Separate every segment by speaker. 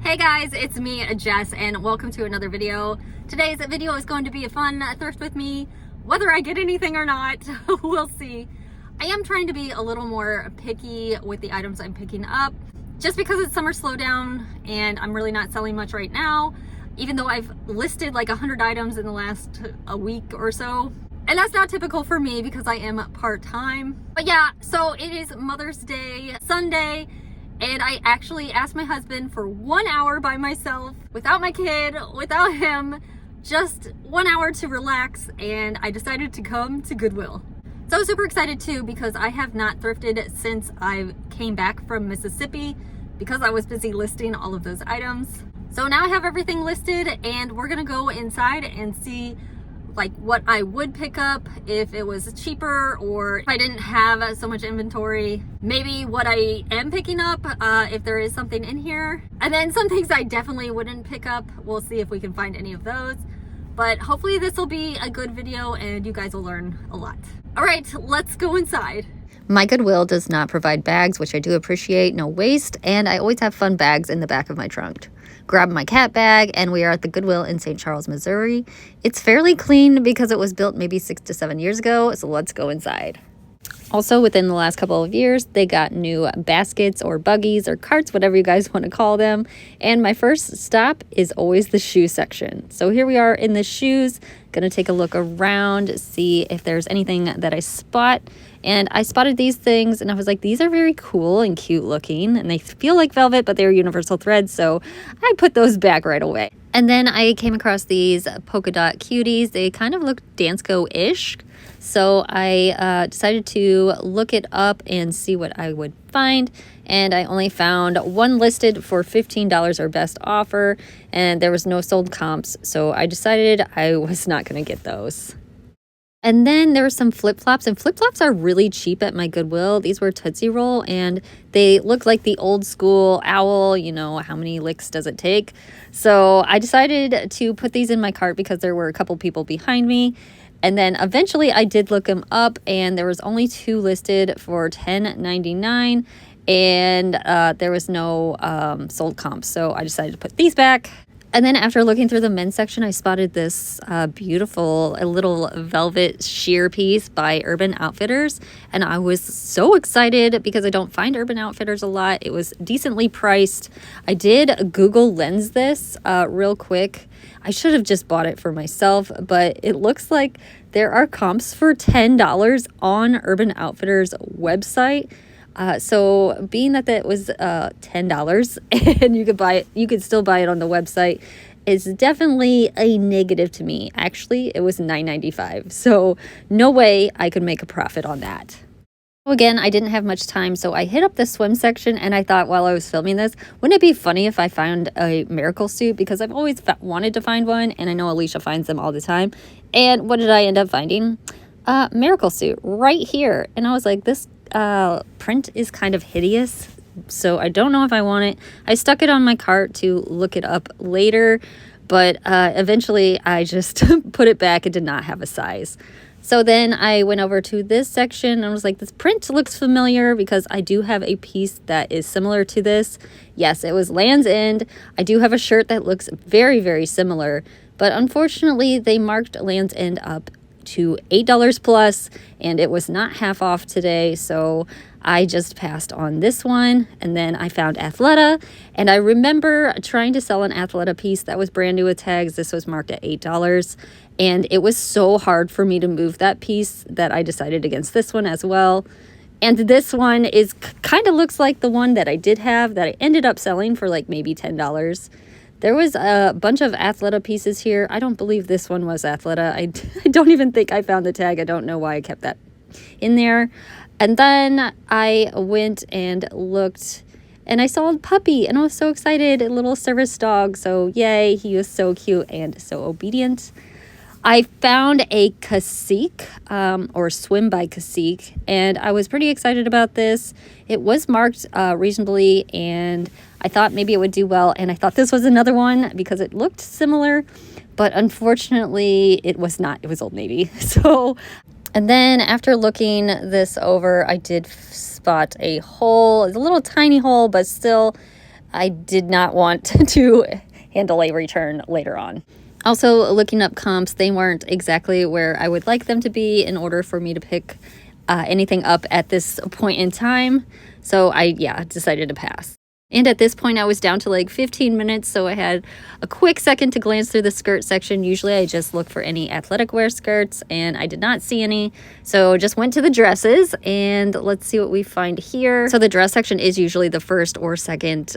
Speaker 1: Hey guys, it's me, Jess, and welcome to another video. Today's video is going to be a fun thrift with me. Whether I get anything or not, we'll see. I am trying to be a little more picky with the items I'm picking up, just because it's summer slowdown and I'm really not selling much right now, even though I've listed like 100 items in the last a week or so. And that's not typical for me because I am part-time. But yeah, so it is Mother's Day Sunday. And I actually asked my husband for 1 hour by myself, without my kid, without him, just 1 hour to relax, and I decided to come to Goodwill. So I was super excited too because I have not thrifted since I came back from Mississippi because I was busy listing all of those items. So now I have everything listed and we're gonna go inside and see like what I would pick up if it was cheaper or if I didn't have so much inventory. Maybe what I am picking up, if there is something in here. And then some things I definitely wouldn't pick up. We'll see if we can find any of those. But hopefully this will be a good video and you guys will learn a lot. All right, let's go inside.
Speaker 2: My Goodwill does not provide bags, which I do appreciate, no waste, and I always have fun bags in the back of my trunk. Grab my cat bag, and we are at the Goodwill in St. Charles, Missouri. It's fairly clean because it was built maybe 6 to 7 years ago, so let's go inside. Also, within the last couple of years, they got new baskets or buggies or carts, whatever you guys want to call them. And my first stop is always the shoe section. So here we are in the shoes, gonna take a look around, see if there's anything that I spot. And I spotted these things and I was like, these are very cool and cute looking and they feel like velvet, but they're universal thread. So I put those back right away. And then I came across these polka dot cuties. They kind of look Dansko-ish. So I decided to look it up and see what I would find. And I only found one listed for $15 or best offer. And there was no sold comps. So I decided I was not going to get those. And then there were some flip-flops, and flip-flops are really cheap at my Goodwill. These were Tootsie Roll, and they look like the old school owl, you know, how many licks does it take? So I decided to put these in my cart because there were a couple people behind me. And then eventually I did look them up, and there was only 2 listed for $10.99, and there was no sold comps. So I decided to put these back. And then after looking through the men's section, I spotted this beautiful little velvet sheer piece by Urban Outfitters. And I was so excited because I don't find Urban Outfitters a lot. It was decently priced. I did Google Lens this real quick. I should have just bought it for myself, but it looks like there are comps for $10 on Urban Outfitters website. So being that was $10 and you could still buy it on the website is definitely a negative to me. Actually, it was $9.95. So no way I could make a profit on that. Again, I didn't have much time, so I hit up the swim section and I thought while I was filming this, wouldn't it be funny if I found a miracle suit? Because I've always wanted to find one and I know Alicia finds them all the time. And what did I end up finding? Miracle suit right here. And I was like, this print is kind of hideous, so I don't know if I want it. I stuck it on my cart to look it up later, but eventually I just put it back. It did not have a size. So then I went over to this section and I was like, this print looks familiar because I do have a piece that is similar to this. Yes, it was Land's End. I do have a shirt that looks very, very similar, but unfortunately they marked Land's End up to $8 plus, and it was not half off today, so I just passed on this one. And then I found Athleta, and I remember trying to sell an Athleta piece that was brand new with tags. This was marked at $8, and it was so hard for me to move that piece that I decided against this one as well. And this one is kind of looks like the one that I did have that I ended up selling for like maybe $10. There was a bunch of Athleta pieces here. I don't believe this one was Athleta. I don't even think I found the tag. I don't know why I kept that in there. And then I went and looked and I saw a puppy and I was so excited. A little service dog. So yay, he was so cute and so obedient. I found a Cacique, or Swim by Cacique, and I was pretty excited about this. It was marked reasonably, and I thought maybe it would do well, and I thought this was another one because it looked similar, but unfortunately it was not. It was Old Navy. So, and then after looking this over, I did spot a hole. It's a little tiny hole, but still I did not want to handle a return later on. Also, looking up comps, they weren't exactly where I would like them to be in order for me to pick anything up at this point in time. So I decided to pass. And at this point, I was down to like 15 minutes, so I had a quick second to glance through the skirt section. Usually I just look for any athletic wear skirts, and I did not see any. So just went to the dresses, and let's see what we find here. So the dress section is usually the first or second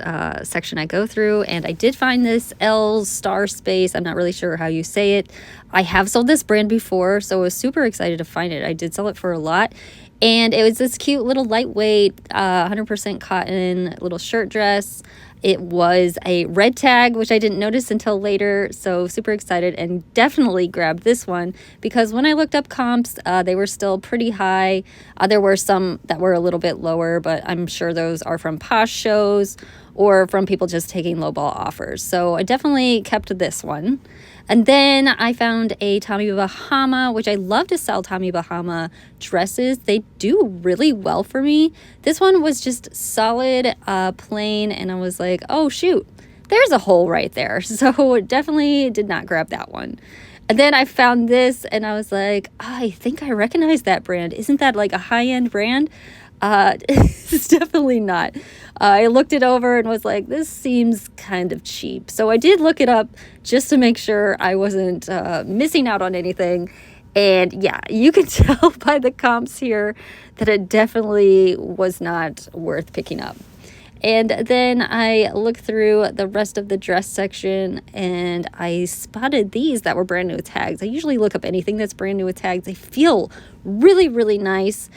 Speaker 2: section I go through, and I did find this L Star Space. I'm not really sure how you say it. I have sold this brand before, so I was super excited to find it. I did sell it for a lot. And it was this cute little lightweight 100% cotton little shirt dress. It was a red tag, which I didn't notice until later, so super excited, and definitely grabbed this one because when I looked up comps, they were still pretty high. There were some that were a little bit lower, but I'm sure those are from Posh shows or from people just taking lowball offers. So I definitely kept this one. And then I found a Tommy Bahama, which I love to sell Tommy Bahama dresses. They do really well for me. This one was just solid, plain, and I was like, oh shoot, there's a hole right there. So definitely did not grab that one. And then I found this and I was like, I think I recognize that brand. Isn't that like a high-end brand? It's definitely not. I looked it over and was like, this seems kind of cheap. So I did look it up just to make sure I wasn't missing out on anything. And yeah, you can tell by the comps here that it definitely was not worth picking up. And then I looked through the rest of the dress section and I spotted these that were brand new with tags. I usually look up anything that's brand new with tags. They feel really, really nice.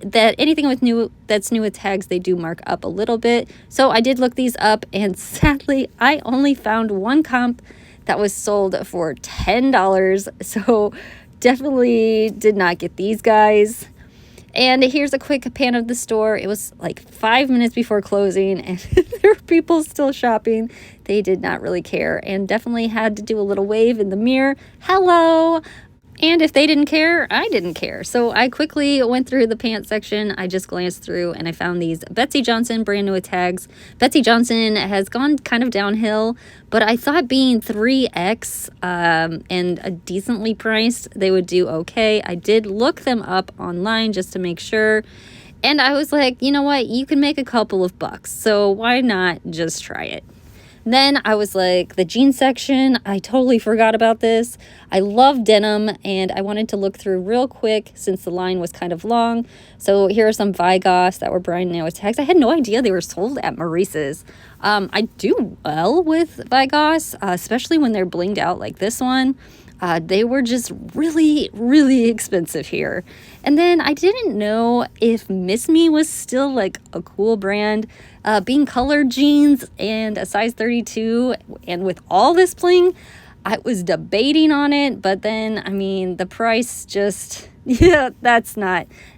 Speaker 2: That anything that's new with tags, they do mark up a little bit. So I did look these up, and sadly, I only found one comp that was sold for $10. So definitely did not get these guys. And here's a quick pan of the store. It was like 5 minutes before closing, and there were people still shopping. They did not really care, and definitely had to do a little wave in the mirror. Hello. And if they didn't care, I didn't care. So I quickly went through the pants section. I just glanced through and I found these Betsy Johnson brand new with tags. Betsy Johnson has gone kind of downhill, but I thought being 3X and a decently priced, they would do okay. I did look them up online just to make sure. And I was like, you know what? You can make a couple of bucks. So why not just try it? Then I was like, the jeans section, I totally forgot about this. I love denim, and I wanted to look through real quick since the line was kind of long. So here are some Vigos that were brand new with tags. I had no idea they were sold at Maurice's. I do well with Vigos, especially when they're blinged out like this one. They were just really, really expensive here. And then I didn't know if Miss Me was still like a cool brand. Being colored jeans and a size 32 and with all this bling, I was debating on it. But then, I mean, the price just,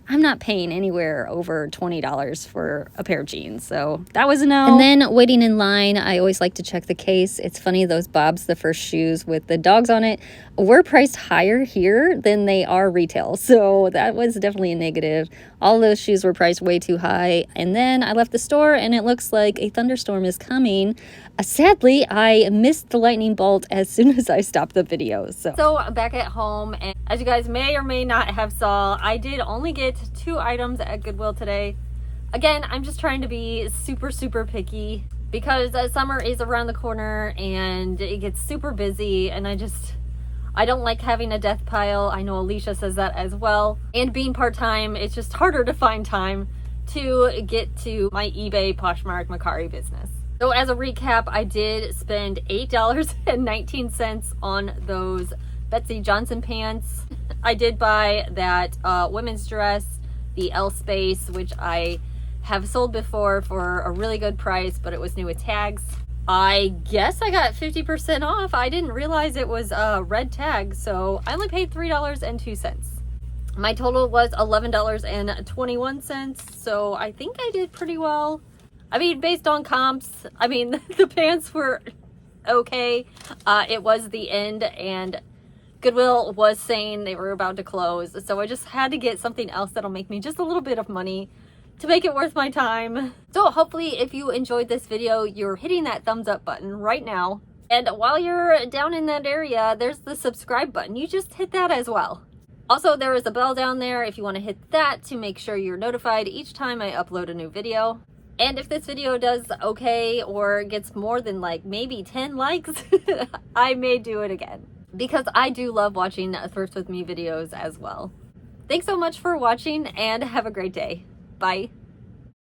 Speaker 2: I'm not paying anywhere over $20 for a pair of jeans. So that was a no. And then waiting in line, I always like to check the case. It's funny, those Bob's the First shoes with the dogs on it were priced higher here than they are retail. So that was definitely a negative. All those shoes were priced way too high. And then I left the store and it looks like a thunderstorm is coming. Sadly, I missed the lightning bolt as soon as I stopped the video. So back at home, and as you guys may or may not have saw, I did only get 2 items at Goodwill today. Again, I'm just trying to be super, super picky because summer is around the corner and it gets super busy, and I don't like having a death pile. I know Alicia says that as well. And being part-time, it's just harder to find time to get to my eBay Poshmark Mercari business. So as a recap, I did spend $8.19 on those Betsy Johnson pants. I did buy that women's dress, the L Space, which I have sold before for a really good price, but it was new with tags. I guess I got 50% off. I didn't realize it was a red tag, so I only paid $3.02. My total was $11.21, so I think I did pretty well. I mean, based on comps, I mean, the pants were okay. It was the end, and Goodwill was saying they were about to close, so I just had to get something else that'll make me just a little bit of money
Speaker 1: to make it worth my time. So hopefully if you enjoyed this video, you're hitting that thumbs up button right now. And while you're down in that area, there's the subscribe button. You just hit that as well. Also, there is a bell down there if you want to hit that to make sure you're notified each time I upload a new video. And if this video does okay or gets more than like maybe 10 likes, I may do it again. Because I do love watching Thrift With Me videos as well. Thanks so much for watching and have a great day. Bye.